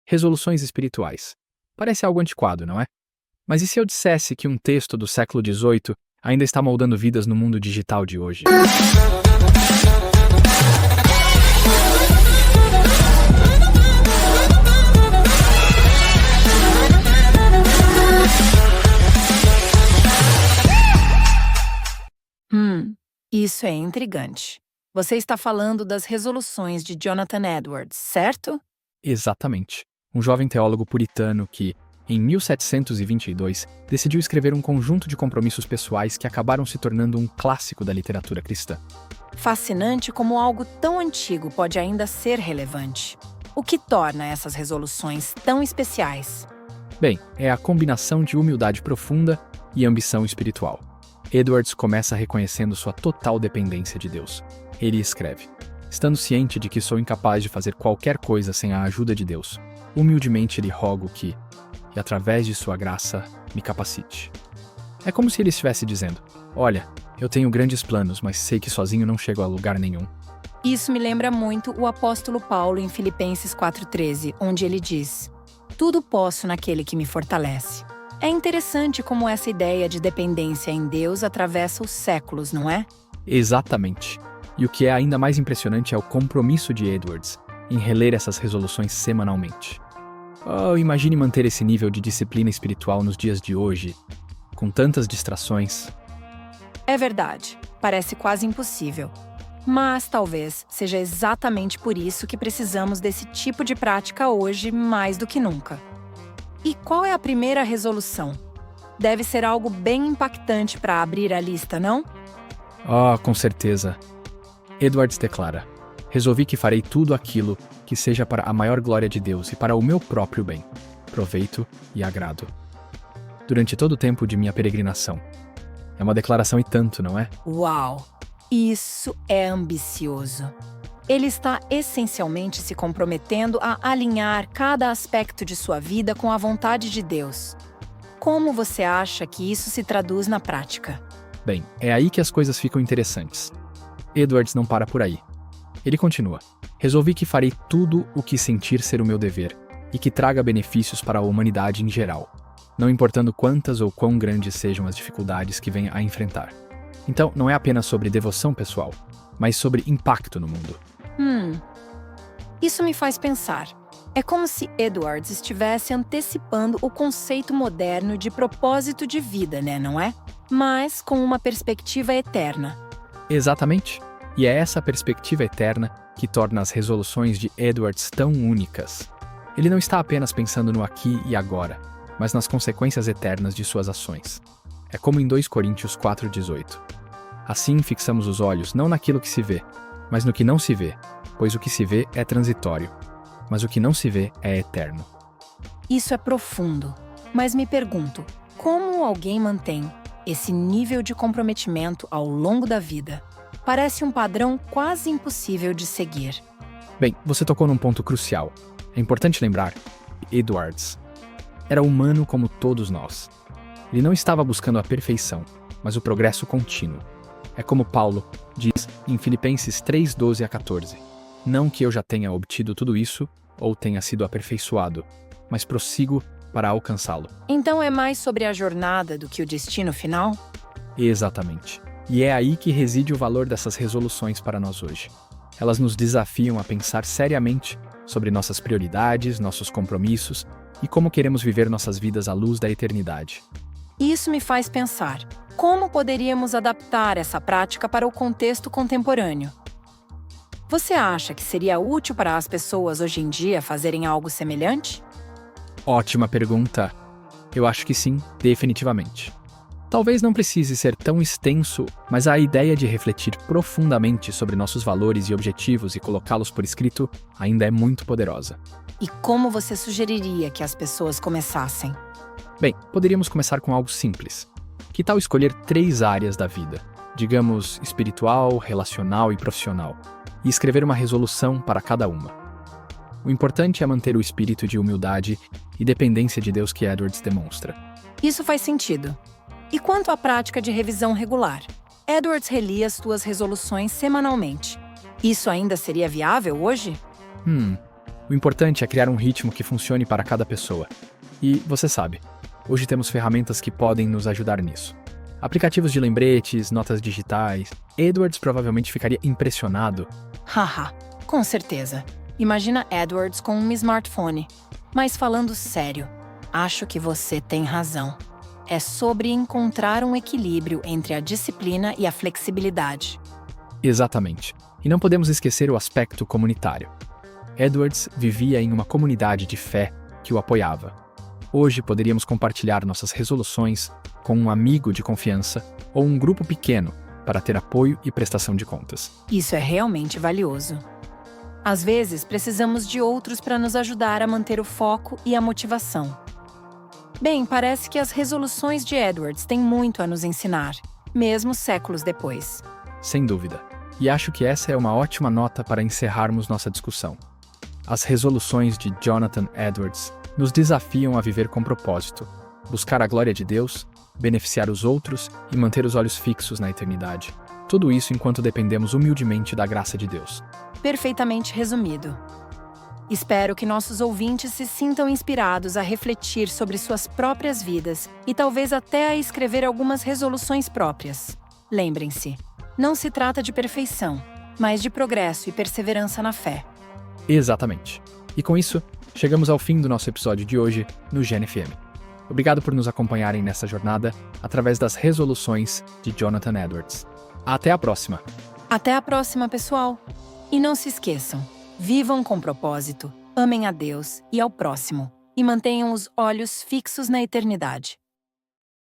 Resoluções espirituais. Parece algo antiquado, não é? Mas e se eu dissesse que um texto do século XVIII ainda está moldando vidas no mundo digital de hoje? Isso é intrigante. Você está falando das resoluções de Jonathan Edwards, certo? Exatamente. Um jovem teólogo puritano que, em 1722, decidiu escrever um conjunto de compromissos pessoais que acabaram se tornando um clássico da literatura cristã. Fascinante como algo tão antigo pode ainda ser relevante. O que torna essas resoluções tão especiais? Bem, é a combinação de humildade profunda e ambição espiritual. Edwards começa reconhecendo sua total dependência de Deus. Ele escreve: estando ciente de que sou incapaz de fazer qualquer coisa sem a ajuda de Deus, humildemente lhe rogo que, e através de sua graça, me capacite. É como se ele estivesse dizendo: olha, eu tenho grandes planos, mas sei que sozinho não chego a lugar nenhum. Isso me lembra muito o apóstolo Paulo em Filipenses 4,13, onde ele diz: tudo posso naquele que me fortalece. É interessante como essa ideia de dependência em Deus atravessa os séculos, não é? Exatamente. E o que é ainda mais impressionante é o compromisso de Edwards em reler essas resoluções semanalmente. Imagine manter esse nível de disciplina espiritual nos dias de hoje, com tantas distrações. É verdade, parece quase impossível. Mas talvez seja exatamente por isso que precisamos desse tipo de prática hoje mais do que nunca. E qual é a primeira resolução? Deve ser algo bem impactante para abrir a lista, não? Com certeza. Edwards declara: resolvi que farei tudo aquilo que seja para a maior glória de Deus e para o meu próprio bem, proveito e agrado. Durante todo o tempo de minha peregrinação. É uma declaração e tanto, não é? Uau! Isso é ambicioso. Ele está essencialmente se comprometendo a alinhar cada aspecto de sua vida com a vontade de Deus. Como você acha que isso se traduz na prática? Bem, é aí que as coisas ficam interessantes. Edwards não para por aí. Ele continua: resolvi que farei tudo o que sentir ser o meu dever e que traga benefícios para a humanidade em geral, não importando quantas ou quão grandes sejam as dificuldades que venha a enfrentar. Então, não é apenas sobre devoção pessoal, mas sobre impacto no mundo. Isso me faz pensar. É como se Edwards estivesse antecipando o conceito moderno de propósito de vida, né, não é? Mas com uma perspectiva eterna. Exatamente. E é essa perspectiva eterna que torna as resoluções de Edwards tão únicas. Ele não está apenas pensando no aqui e agora, mas nas consequências eternas de suas ações. É como em 2 Coríntios 4,18. Assim fixamos os olhos não naquilo que se vê, mas no que não se vê, pois o que se vê é transitório, mas o que não se vê é eterno. Isso é profundo, mas me pergunto, como alguém mantém esse nível de comprometimento ao longo da vida? Parece um padrão quase impossível de seguir. Bem, você tocou num ponto crucial. É importante lembrar que Edwards era humano como todos nós. Ele não estava buscando a perfeição, mas o progresso contínuo. É como Paulo diz em Filipenses 3:12-14. Não que eu já tenha obtido tudo isso ou tenha sido aperfeiçoado, mas prossigo para alcançá-lo. Então é mais sobre a jornada do que o destino final? Exatamente. E é aí que reside o valor dessas resoluções para nós hoje. Elas nos desafiam a pensar seriamente sobre nossas prioridades, nossos compromissos e como queremos viver nossas vidas à luz da eternidade. Isso me faz pensar, como poderíamos adaptar essa prática para o contexto contemporâneo? Você acha que seria útil para as pessoas hoje em dia fazerem algo semelhante? Ótima pergunta. Eu acho que sim, definitivamente. Talvez não precise ser tão extenso, mas a ideia de refletir profundamente sobre nossos valores e objetivos e colocá-los por escrito ainda é muito poderosa. E como você sugeriria que as pessoas começassem? Bem, poderíamos começar com algo simples. Que tal escolher 3 áreas da vida, digamos espiritual, relacional e profissional, e escrever uma resolução para cada uma? O importante é manter o espírito de humildade e dependência de Deus que Edwards demonstra. Isso faz sentido. E quanto à prática de revisão regular? Edwards relia as suas resoluções semanalmente. Isso ainda seria viável hoje? O importante é criar um ritmo que funcione para cada pessoa. E, você sabe, hoje temos ferramentas que podem nos ajudar nisso. Aplicativos de lembretes, notas digitais. Edwards provavelmente ficaria impressionado. Haha, com certeza. Imagina Edwards com um smartphone. Mas falando sério, acho que você tem razão. É sobre encontrar um equilíbrio entre a disciplina e a flexibilidade. Exatamente. E não podemos esquecer o aspecto comunitário. Edwards vivia em uma comunidade de fé que o apoiava. Hoje poderíamos compartilhar nossas resoluções com um amigo de confiança ou um grupo pequeno para ter apoio e prestação de contas. Isso é realmente valioso. Às vezes, precisamos de outros para nos ajudar a manter o foco e a motivação. Bem, parece que as resoluções de Edwards têm muito a nos ensinar, mesmo séculos depois. Sem dúvida. E acho que essa é uma ótima nota para encerrarmos nossa discussão. As resoluções de Jonathan Edwards nos desafiam a viver com propósito, buscar a glória de Deus, beneficiar os outros e manter os olhos fixos na eternidade. Tudo isso enquanto dependemos humildemente da graça de Deus. Perfeitamente resumido. Espero que nossos ouvintes se sintam inspirados a refletir sobre suas próprias vidas e talvez até a escrever algumas resoluções próprias. Lembrem-se, não se trata de perfeição, mas de progresso e perseverança na fé. Exatamente. E com isso, chegamos ao fim do nosso episódio de hoje no GNFM. Obrigado por nos acompanharem nessa jornada através das resoluções de Jonathan Edwards. Até a próxima! Até a próxima, pessoal! E não se esqueçam, vivam com propósito, amem a Deus e ao próximo, e mantenham os olhos fixos na eternidade.